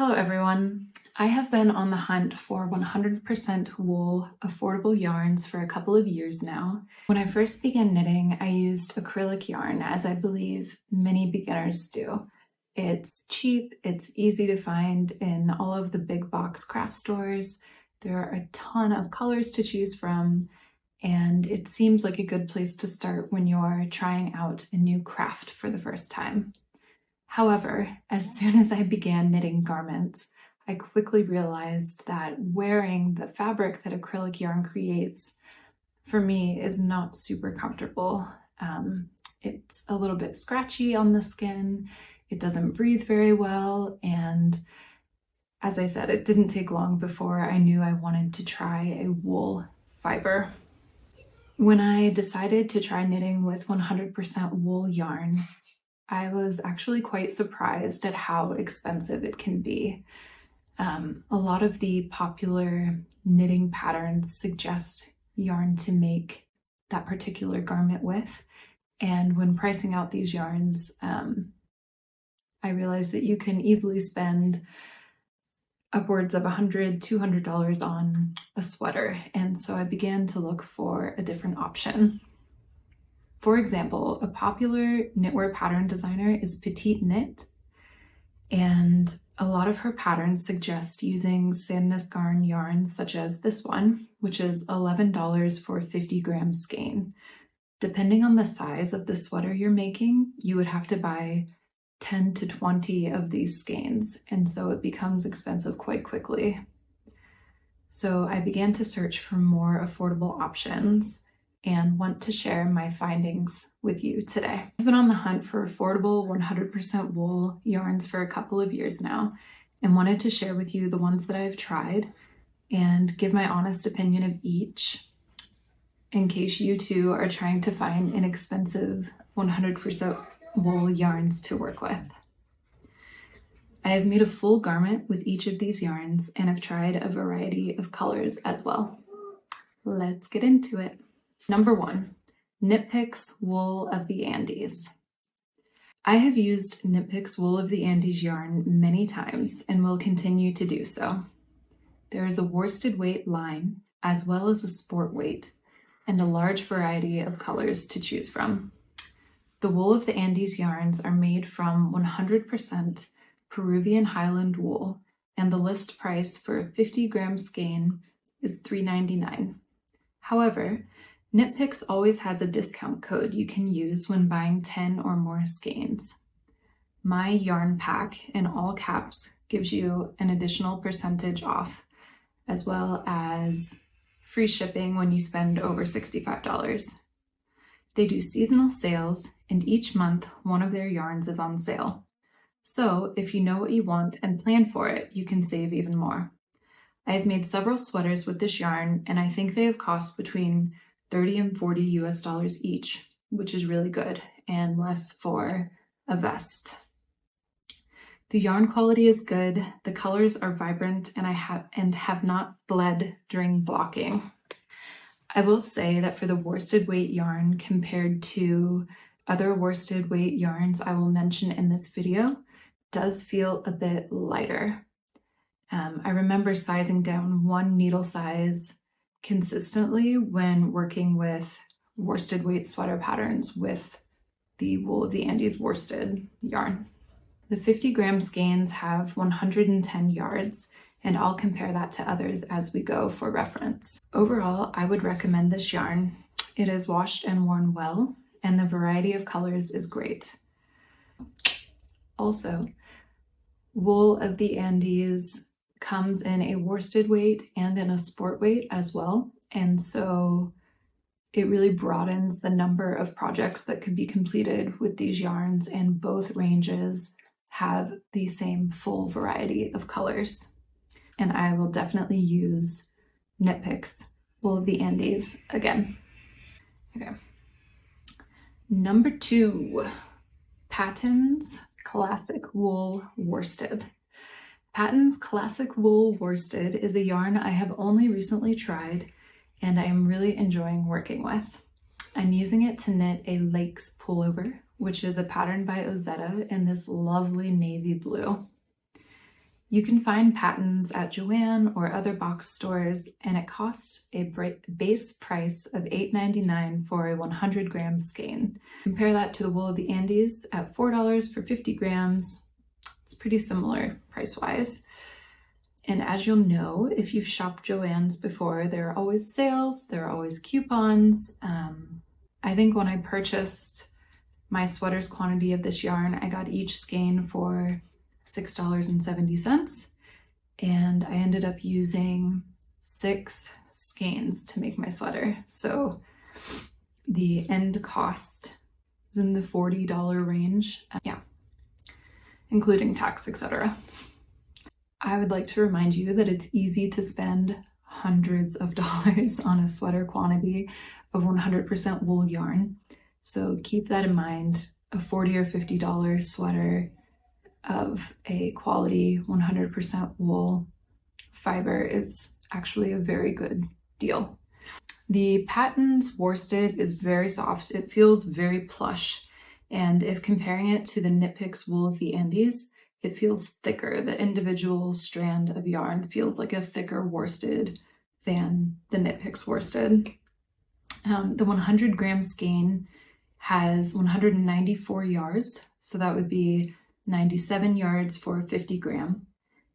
Hello everyone. I have been on the hunt for 100% wool affordable yarns for a couple of years now. When I first began knitting, I used acrylic yarn, as I believe many beginners do. It's cheap, it's easy to find in all of the big box craft stores. There are a ton of colors to choose from, and it seems like a good place to start when you're trying out a new craft for the first time. However, as soon as I began knitting garments, I quickly realized that wearing the fabric that acrylic yarn creates, for me, is not super comfortable. It's a little bit scratchy on the skin, it doesn't breathe very well, and as I said, it didn't take long before I knew I wanted to try a wool fiber. When I decided to try knitting with 100% wool yarn, I was actually quite surprised at how expensive it can be. A lot of the popular knitting patterns suggest yarn to make that particular garment with, and when pricing out these yarns, I realized that you can easily spend upwards of $100, $200 on a sweater, and so I began to look for a different option. For example, a popular knitwear pattern designer is Paton, and a lot of her patterns suggest using sandness garn yarns such as this one, which is $11 for a 50-gram skein. Depending on the size of the sweater you're making, you would have to buy 10 to 20 of these skeins, and so it becomes expensive quite quickly. So I began to search for more affordable options and want to share my findings with you today. I've been on the hunt for affordable 100% wool yarns for a couple of years now and wanted to share with you the ones that I've tried and give my honest opinion of each in case you too are trying to find inexpensive 100% wool yarns to work with. I have made a full garment with each of these yarns and have tried a variety of colors as well. Let's get into it. Number 1, Knitpicks Wool of the Andes. I have used Knitpicks Wool of the Andes yarn many times and will continue to do so. There is a worsted weight line as well as a sport weight and a large variety of colors to choose from. The Wool of the Andes yarns are made from 100% Peruvian highland wool, and the list price for a 50-gram skein is $3.99. However, Knitpicks always has a discount code you can use when buying 10 or more skeins. My yarn pack, in all caps, gives you an additional percentage off, as well as free shipping when you spend over $65. They do seasonal sales, and each month one of their yarns is on sale. So if you know what you want and plan for it, you can save even more. I have made several sweaters with this yarn, and I think they have cost between $30 and $40 US each, which is really good, and less for a vest. The yarn quality is good, the colors are vibrant, and have not bled during blocking. I will say that for the worsted weight yarn compared to other worsted weight yarns I will mention in this video, does feel a bit lighter. I remember sizing down one needle size consistently when working with worsted weight sweater patterns with the Wool of the Andes worsted yarn. The 50-gram skeins have 110 yards, and I'll compare that to others as we go for reference. Overall, I would recommend this yarn. It is washed and worn well, and the variety of colors is great. Also, Wool of the Andes comes in a worsted weight and in a sport weight as well, and so it really broadens the number of projects that could be completed with these yarns, and both ranges have the same full variety of colors. And I will definitely use Knitpicks Wool of the Andes again. Okay. Number 2, Pattons Classic Wool Worsted. Paton's Classic Wool Worsted is a yarn I have only recently tried and I am really enjoying working with. I'm using it to knit a Lakes pullover, which is a pattern by Ozetta in this lovely navy blue. You can find Pattons at Joann or other box stores, and it costs a base price of $8.99 for a 100-gram skein. Compare that to the wool of the Andes at $4 for 50 grams. It's pretty similar price-wise. And as you'll know, if you've shopped Joann's before, there are always sales, there are always coupons. I think when I purchased my sweater's quantity of this yarn, I got each skein for $6.70, and I ended up using 6 skeins to make my sweater. So the end cost was in the $40 range. Yeah, including tax, etc. I would like to remind you that it's easy to spend hundreds of dollars on a sweater quantity of 100% wool yarn. So keep that in mind. A $40 or $50 sweater of a quality 100% wool fiber is actually a very good deal. The Pattons worsted is very soft. It feels very plush. And if comparing it to the Knitpicks wool of the Andes, it feels thicker. The individual strand of yarn feels like a thicker worsted than the Knitpicks worsted. The 100-gram skein has 194 yards, so that would be 97 yards for a 50 gram,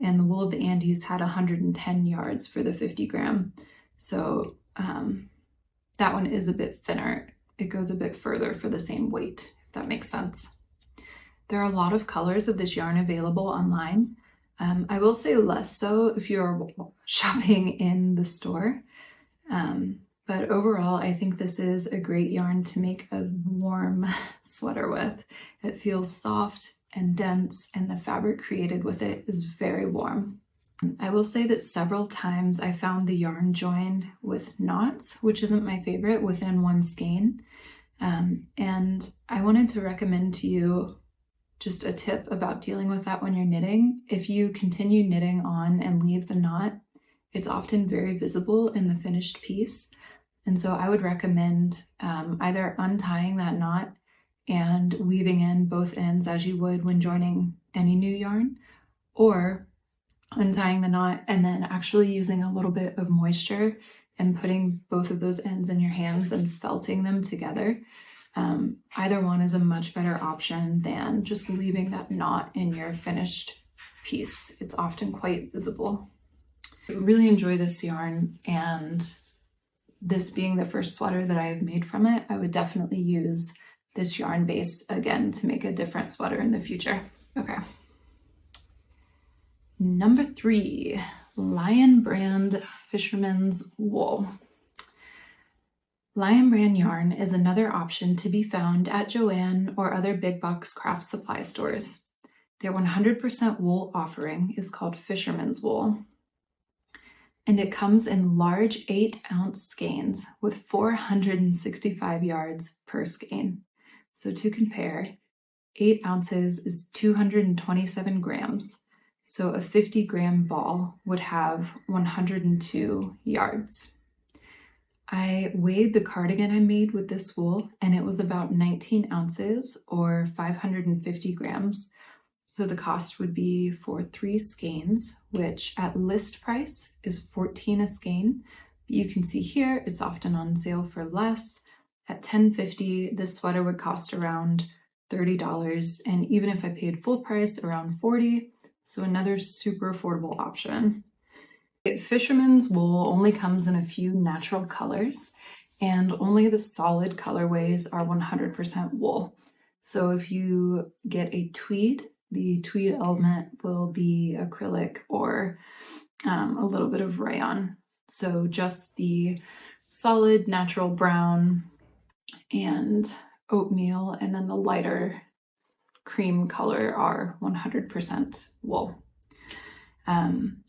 and the wool of the Andes had 110 yards for the 50 gram. So that one is a bit thinner. It goes a bit further for the same weight, if that makes sense. There are a lot of colors of this yarn available online. I will say less so if you're shopping in the store. But overall, I think this is a great yarn to make a warm sweater with. It feels soft and dense, and the fabric created with it is very warm. I will say that several times I found the yarn joined with knots, which isn't my favorite, within one skein. And I wanted to recommend to you just a tip about dealing with that when you're knitting. If you continue knitting on and leave the knot, it's often very visible in the finished piece. And so I would recommend either untying that knot and weaving in both ends as you would when joining any new yarn, or untying the knot and then actually using a little bit of moisture and putting both of those ends in your hands and felting them together. Either one is a much better option than just leaving that knot in your finished piece. It's often quite visible. I really enjoy this yarn, and this being the first sweater that I have made from it, I would definitely use this yarn base again to make a different sweater in the future. Okay. Number 3, Lion Brand Fisherman's Wool. Lion Brand yarn is another option to be found at Joann or other big box craft supply stores. Their 100% wool offering is called Fisherman's Wool, and it comes in large 8-ounce skeins with 465 yards per skein. So to compare, 8 ounces is 227 grams. So a 50-gram ball would have 102 yards. I weighed the cardigan I made with this wool, and it was about 19 ounces or 550 grams. So the cost would be for 3 skeins, which at list price is $14 a skein. But you can see here, it's often on sale for less. At $10.50, this sweater would cost around $30. And even if I paid full price, around $40. So another super affordable option. Fisherman's wool only comes in a few natural colors, and only the solid colorways are 100% wool. So if you get a tweed, the tweed element will be acrylic or a little bit of rayon. So just the solid natural brown and oatmeal, and then the lighter cream color are 100% wool.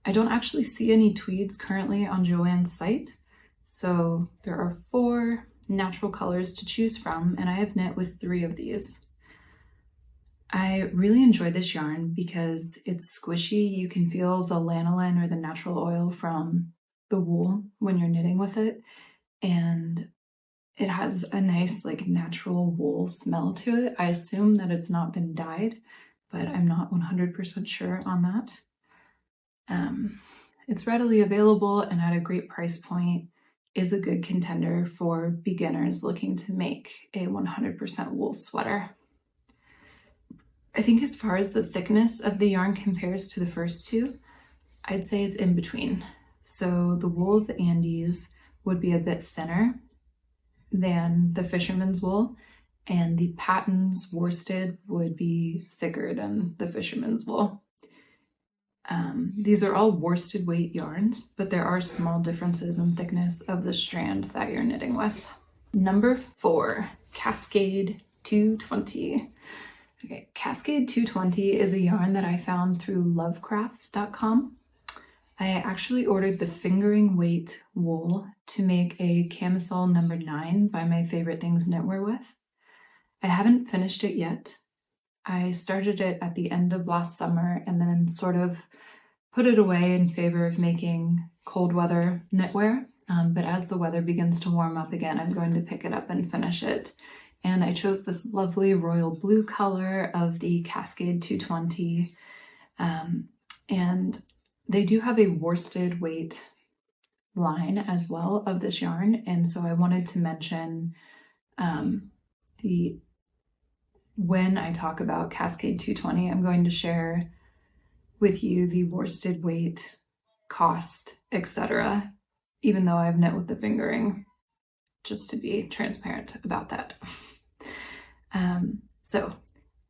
I don't actually see any tweeds currently on Joann's site, so there are 4 natural colors to choose from, and I have knit with 3 of these. I really enjoy this yarn because it's squishy. You can feel the lanolin or the natural oil from the wool when you're knitting with it, and it has a nice natural wool smell to it. I assume that it's not been dyed, but I'm not 100% sure on that. It's readily available and at a great price point is a good contender for beginners looking to make a 100% wool sweater. I think as far as the thickness of the yarn compares to the first two, I'd say it's in between. So the wool of the Andes would be a bit thinner than the Fisherman's wool, and the Pattons worsted would be thicker than the Fisherman's wool. These are all worsted weight yarns, but there are small differences in thickness of the strand that you're knitting with. Number 4, Cascade 220. Okay, Cascade 220 is a yarn that I found through lovecrafts.com. I actually ordered the fingering weight wool to make a camisole number 9 by My Favorite Things Knitwear with. I haven't finished it yet. I started it at the end of last summer and then sort of put it away in favor of making cold weather knitwear. But as the weather begins to warm up again, I'm going to pick it up and finish it. And I chose this lovely royal blue color of the Cascade 220. And they do have a worsted weight line as well of this yarn. And so I wanted to mention when I talk about Cascade 220, I'm going to share with you the worsted weight, cost, etc., even though I've knit with the fingering, just to be transparent about that. So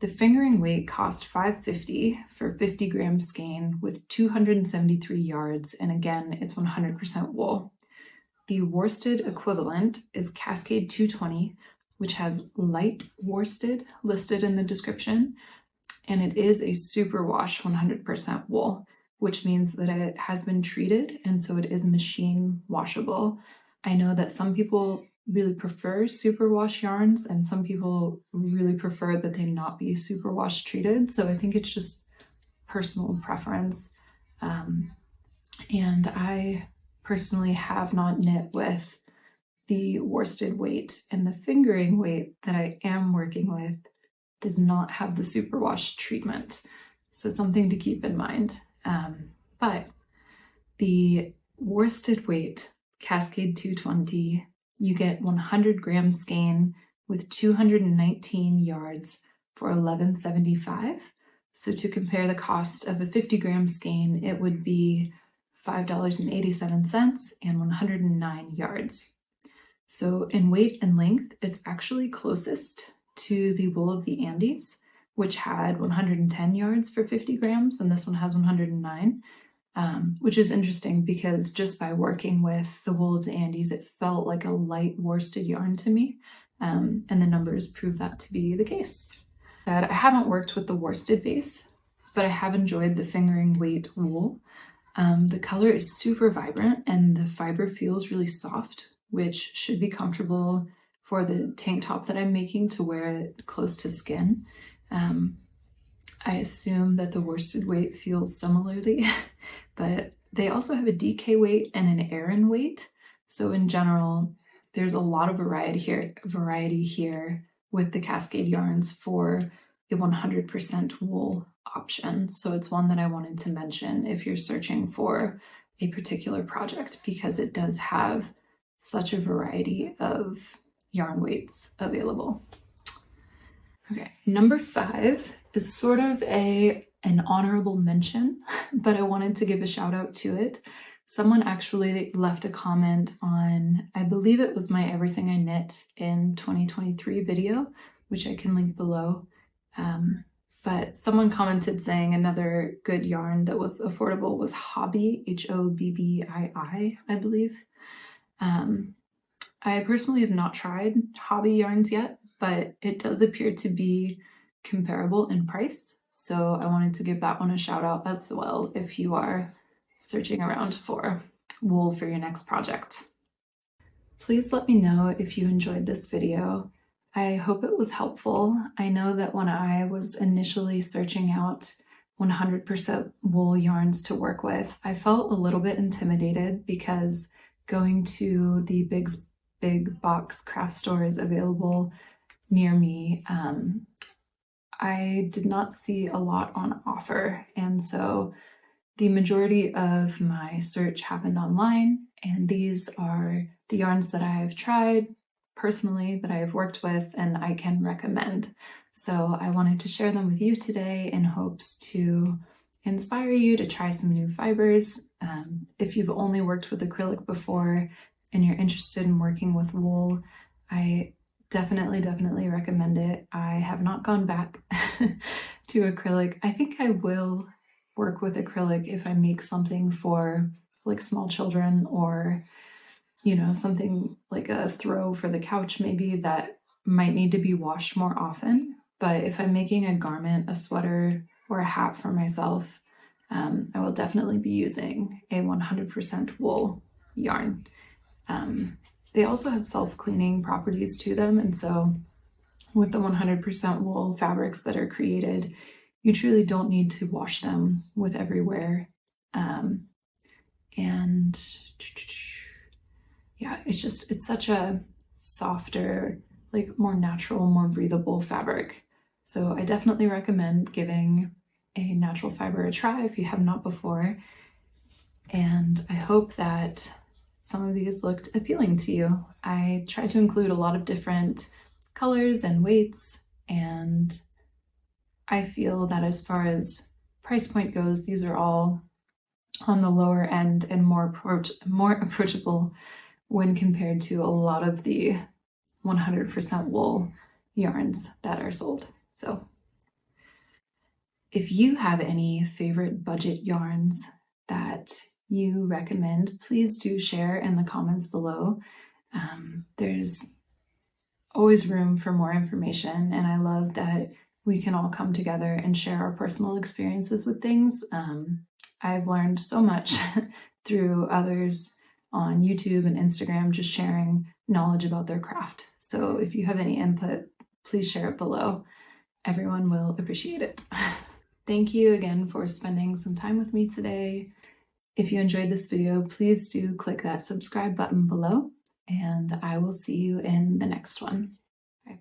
the fingering weight cost $5.50 for 50 gram skein with 273 yards, and again, it's 100% wool. The worsted equivalent is Cascade 220, which has light worsted listed in the description, and it is a superwash 100% wool, which means that it has been treated, and so it is machine washable. I know that some people really prefer superwash yarns, and some people really prefer that they not be superwash treated, so I think it's just personal preference. And I personally have not knit with the worsted weight, and the fingering weight that I am working with does not have the superwash treatment. So something to keep in mind. But the worsted weight Cascade 220, you get 100 gram skein with 219 yards for $11.75. So to compare the cost of a 50 gram skein, it would be $5.87 and 109 yards. So in weight and length, it's actually closest to the wool of the Andes, which had 110 yards for 50 grams, and this one has 109, which is interesting because just by working with the wool of the Andes, it felt like a light worsted yarn to me, and the numbers prove that to be the case. I haven't worked with the worsted base, but I have enjoyed the fingering weight wool. The color is super vibrant and the fiber feels really soft, which should be comfortable for the tank top that I'm making to wear it close to skin. I assume that the worsted weight feels similarly, but they also have a DK weight and an Aran weight. So in general, there's a lot of variety here with the Cascade yarns for a 100% wool option. So it's one that I wanted to mention if you're searching for a particular project, because it does have such a variety of yarn weights available. Okay, number 5 is sort of an honorable mention, but I wanted to give a shout out to it. Someone actually left a comment on, I believe it was my Everything I Knit in 2023 video, which I can link below. But someone commented saying another good yarn that was affordable was Hobbii, Hobbii, I believe. I personally have not tried Hobbii yarns yet, but it does appear to be comparable in price. So I wanted to give that one a shout out as well if you are searching around for wool for your next project. Please let me know if you enjoyed this video. I hope it was helpful. I know that when I was initially searching out 100% wool yarns to work with, I felt a little bit intimidated because going to the big box craft stores available near me, I did not see a lot on offer. And so The majority of my search happened online, and these are the yarns that I have tried personally, that I have worked with, and I can recommend. So I wanted to share them with you today in hopes to inspire you to try some new fibers. If you've only worked with acrylic before and you're interested in working with wool, I definitely recommend it. I have not gone back to acrylic. I think I will work with acrylic if I make something for like small children, or something like a throw for the couch maybe that might need to be washed more often. But if I'm making a garment, a sweater, or a hat for myself, I will definitely be using a 100% wool yarn. They also have self-cleaning properties to them, and so with the 100% wool fabrics that are created, you truly don't need to wash them with every wear. And yeah, it's such a softer, like more natural, more breathable fabric. So I definitely recommend giving a natural fiber a try if you have not before. And I hope that some of these looked appealing to you. I tried to include a lot of different colors and weights, and I feel that as far as price point goes, these are all on the lower end and more approachable when compared to a lot of the 100% wool yarns that are sold. So if you have any favorite budget yarns that you recommend, please do share in the comments below. There's always room for more information, and I love that we can all come together and share our personal experiences with things. I've learned so much through others on YouTube and Instagram, just sharing knowledge about their craft. So if you have any input, please share it below. Everyone will appreciate it. Thank you again for spending some time with me today. If you enjoyed this video, please do click that subscribe button below, and I will see you in the next one. Bye.